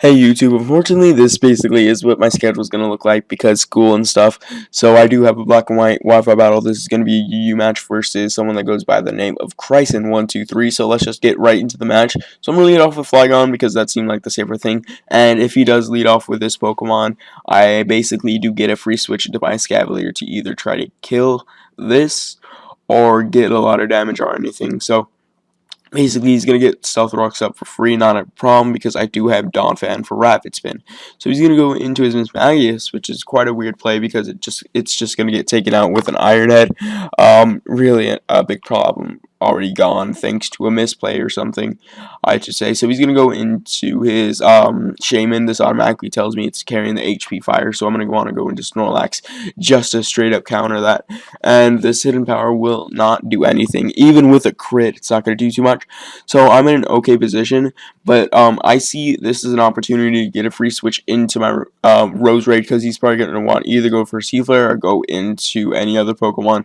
Hey YouTube, unfortunately this basically is what my schedule is going to look like because school and stuff. So I do have a black and white Wi-Fi battle. This is going to be a UU match versus someone that goes by the name of Kryson123. So let's just get right into the match. So I'm going to lead off with Flygon because that seemed like the safer thing. And if he does lead off with this Pokemon, I basically do get a free switch into my Scavalier to either try to kill this or get a lot of damage or anything. So basically, he's going to get Stealth Rocks up for free, not a problem, because I do have Donphan for Rapid Spin. So he's going to go into his Mismagius, which is quite a weird play, because it's just going to get taken out with an Iron Head. Really a big problem already gone, thanks to a misplay or something, I should say. So he's going to go into his Shaman. This automatically tells me it's carrying the HP Fire, so I'm going to want to go into Snorlax just to straight up counter that. And this Hidden Power will not do anything. Even with a crit, it's not going to do too much. So I'm in an okay position, but I see this as an opportunity to get a free switch into my Rose Raid, because he's probably going to want either go for Seaflare or go into any other Pokemon.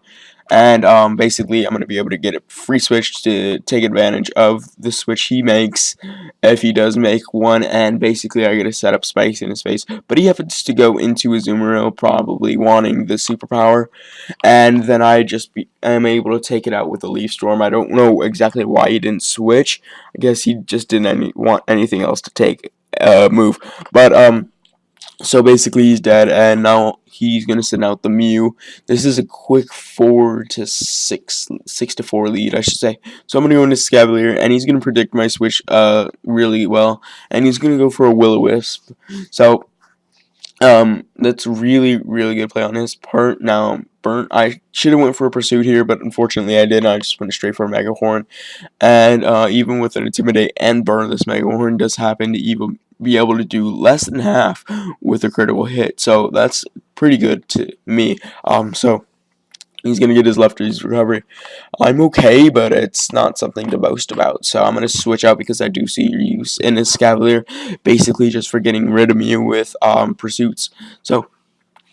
And basically, I'm going to be able to get a free switch to take advantage of the switch he makes, if he does make one. And basically, I get to set up spikes in his face. But he happens to go into a Azumarill, probably wanting the superpower. And then am able to take it out with a Leaf Storm. I don't know exactly why he didn't switch. I guess he just didn't want anything else to take move. But so basically he's dead, and now he's gonna send out the Mew. This is a quick 6-4 lead, I should say. So I'm gonna go into Scavalier, and he's gonna predict my switch really well, and he's gonna go for a Will-O-Wisp. So that's really good play on his part. Now Burnt, I should have went for a Pursuit here, but unfortunately I didn't. I just went straight for a Mega Horn, and even with an Intimidate and Burn, this Mega Horn does happen to even be able to do less than half with a critical hit. So that's pretty good to me. So he's going to get his lefties recovery. I'm okay, but it's not something to boast about. So I'm going to switch out because I do see your use in his Scavalier, basically just for getting rid of me with Pursuits. So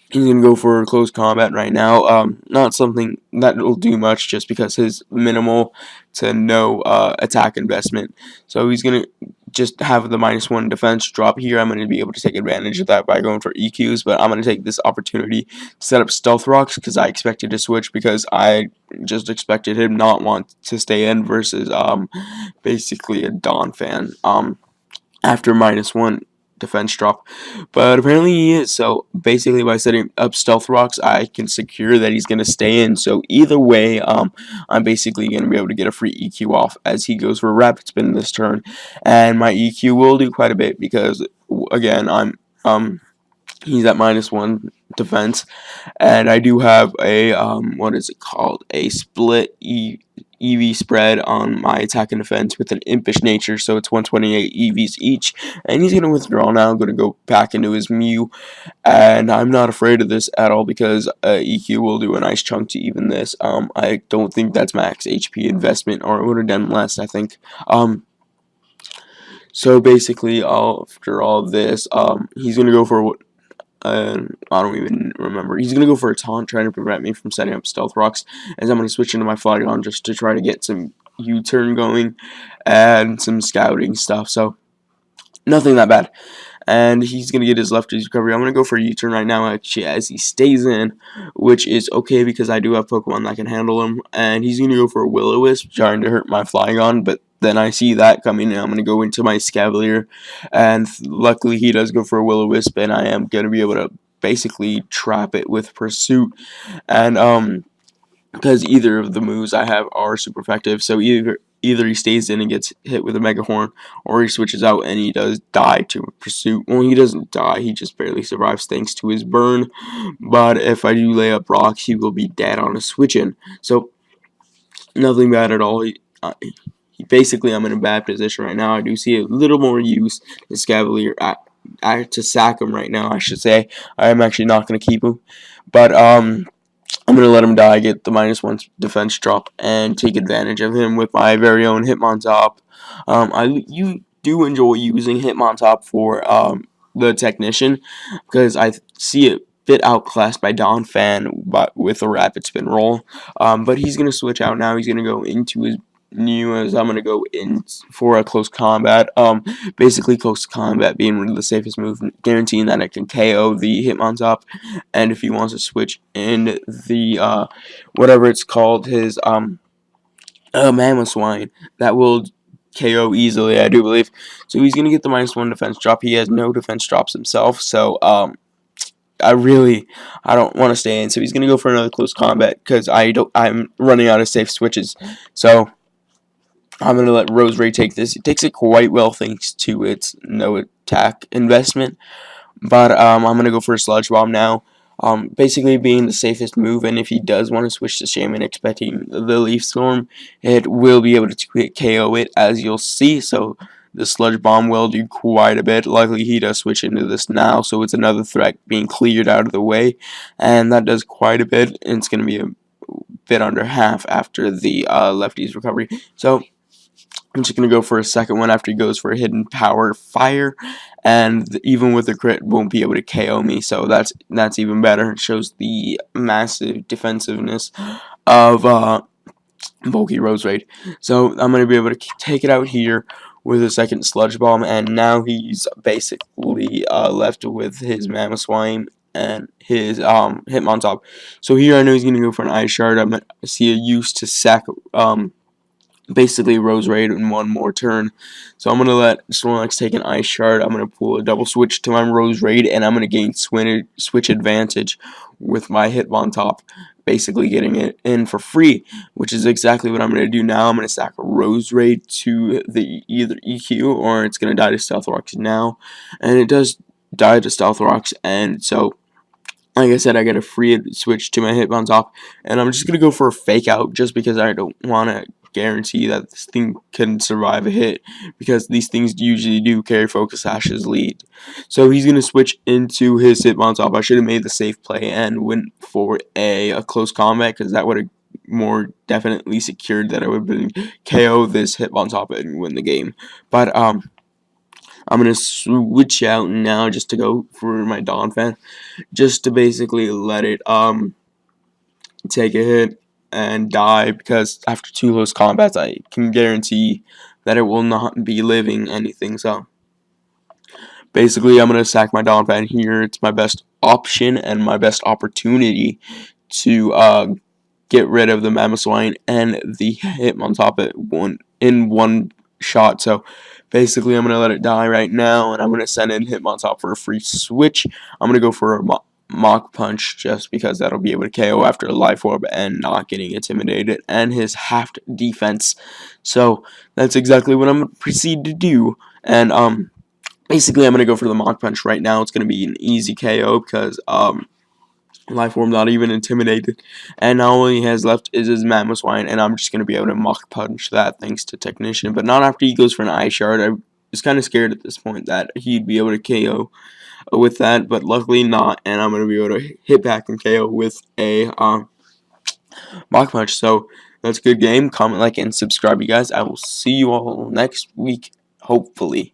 he's going to go for close combat right now. Not something that will do much, just because his minimal to no attack investment. So he's going to just have the -1 defense drop here. I'm going to be able to take advantage of that by going for EQs, but I'm going to take this opportunity to set up Stealth Rocks, because I expected to switch, because I just expected him not want to stay in versus basically a Donphan after -1 defense drop, but apparently he is. So basically, by setting up Stealth Rocks, I can secure that he's going to stay in. So either way, I'm basically going to be able to get a free EQ off as he goes for a Rapid Spin this turn, and my EQ will do quite a bit, because again, he's at -1 defense, and I do have a what is it called, a split EV spread on my attack and defense with an impish nature, so it's 128 EVs each, and he's going to withdraw now. I'm going to go back into his Mew, and I'm not afraid of this at all, because EQ will do a nice chunk to even this. I don't think that's max HP investment, or it would have done less, I think. So basically, after all this, he's going to go for I don't even remember. He's going to go for a taunt, trying to prevent me from setting up Stealth Rocks, as I'm going to switch into my Flygon just to try to get some U-turn going and some scouting stuff. So nothing that bad. And he's going to get his lefties recovery. I'm going to go for a U-turn right now, actually, as he stays in, which is okay, because I do have Pokemon that can handle him. And he's going to go for a Will-O-Wisp, trying to hurt my Flygon, but then I see that coming, and I'm going to go into my Scavalier, and luckily he does go for a Will-O-Wisp, and I am going to be able to basically trap it with Pursuit, and because either of the moves I have are super effective, so either he stays in and gets hit with a Mega Horn, or he switches out and he does die to Pursuit. Well, he doesn't die, he just barely survives thanks to his burn, but if I do lay up rocks, he will be dead on a switch in, so nothing bad at all. Basically, I'm in a bad position right now. I do see a little more use in Scavalier to sack him right now, I should say. I am actually not going to keep him, but I'm going to let him die, get the -1 defense drop, and take advantage of him with my very own Hitmontop. You do enjoy using Hitmontop for the Technician, because I see it bit outclassed by Donphan, but with a Rapid Spin roll. But he's going to switch out now. He's going to go into his new is I'm gonna go in for a close combat. Basically close combat being one of the safest moves, guaranteeing that it can KO the Hitmontop. And if he wants to switch in the whatever it's called, his Mammoth Swine, that will KO easily, I do believe. So he's gonna get the -1 defense drop. He has no defense drops himself, so I don't want to stay in. So he's gonna go for another close combat because I'm running out of safe switches. So I'm gonna let Rose Ray take this. It takes it quite well thanks to its no attack investment. But I'm gonna go for a Sludge Bomb now. Basically being the safest move, and if he does want to switch to Shaman expecting the Leaf Storm, it will be able to KO it, as you'll see. So the Sludge Bomb will do quite a bit. Luckily he does switch into this now, so it's another threat being cleared out of the way, and that does quite a bit. And it's gonna be a bit under half after the lefty's recovery. So I'm just going to go for a second one after he goes for a hidden power fire, and even with a crit won't be able to KO me, so that's even better. It shows the massive defensiveness of bulky Rose Raid. So I'm going to be able to take it out here with a second Sludge Bomb, and now he's basically left with his Mammoth Swine and his Hitmontop. So here I know he's going to go for an Ice Shard. I'm going to see a use to sack basically Rose Raid in one more turn. So I'm going to let Snorlax take an Ice Shard. I'm going to pull a double switch to my Rose Raid, and I'm going to gain switch advantage with my Hitmontop, basically getting it in for free, which is exactly what I'm going to do now. I'm going to sack a Rose Raid to the either EQ, or it's going to die to Stealth Rocks now, and it does die to Stealth Rocks, and so like I said, I got a free switch to my Hitmontop, and I'm just going to go for a Fake Out just because I don't want to guarantee that this thing can survive a hit, because these things usually do carry Focus Sash's lead. So he's going to switch into his Hitmontop. I should have made the safe play and went for a close combat, because that would have more definitely secured that I would have been KO this Hitmontop and win the game. But I'm going to switch out now just to go for my Donphan, just to basically let it take a hit and die, because after 2 close combats I can guarantee that it will not be living anything. So basically I'm going to sack my Donphan here. It's my best option and my best opportunity to get rid of the Mammoth Swine and the Hitmontop in one shot. So basically I'm going to let it die right now, and I'm going to send in Hitmontop for a free switch. I'm going to go for a Mach Punch just because that'll be able to KO after a Life Orb and not getting intimidated, and his halved defense. So that's exactly what I'm going to proceed to do. And basically I'm going to go for the Mach Punch right now. It's going to be an easy KO because Life Orb not even intimidated, and now all he has left is his Mammoth Swine, and I'm just going to be able to Mach Punch that thanks to Technician, but not after he goes for an Ice Shard. I was kind of scared at this point that he'd be able to KO with that, but luckily not, and I'm going to be able to hit back and KO with a Mach Punch. So that's a good game. Comment, like, and subscribe, you guys. I will see you all next week, hopefully.